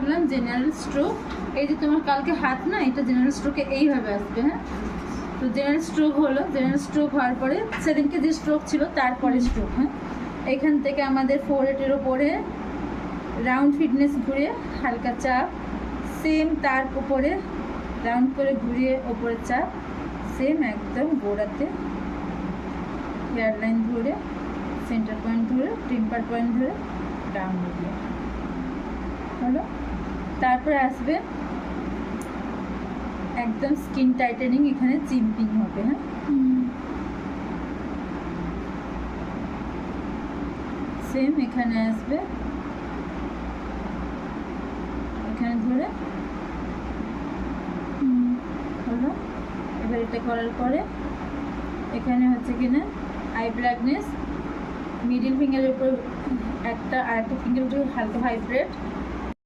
বললাম general stroke. এই যে তোমার কালকে হাত না, এটা জেনারেল স্ট্রোকে এইভাবে আসবে। হ্যাঁ, তো জেনারেল স্ট্রোক হলো, জেনারেল স্ট্রোক হওয়ার পরে সেদিনকে যে স্ট্রোক ছিল তারপরে স্ট্রোক। হ্যাঁ, এখান থেকে আমাদের ফোরহেডের ওপরে রাউন্ড ফিটনেস ঘুরে হালকা চাপ, সেম তার উপরে রাউন্ড করে ঘুরিয়ে ওপরে চাপ, সেম একদম গোড়াতে হেয়ার লাইন ধরে, সেন্টার পয়েন্ট ধরে, টেম্পার পয়েন্ট ধরে ডাউন দিয়ে হলো। তারপরে আসবে একদম স্কিন টাইটেনিং, এখানে চিম্পিং হবে। হ্যাঁ, সেম এখানে আসবে, এখানে ধরে হলো। এবার এটা করার পরে এখানে হচ্ছে কিনা আই ব্ল্যাকনেস, মিডিল ফিঙ্গারের উপর একটা, আর একটা ফিঙ্গার উপরে হালকা ভাইব্রেট,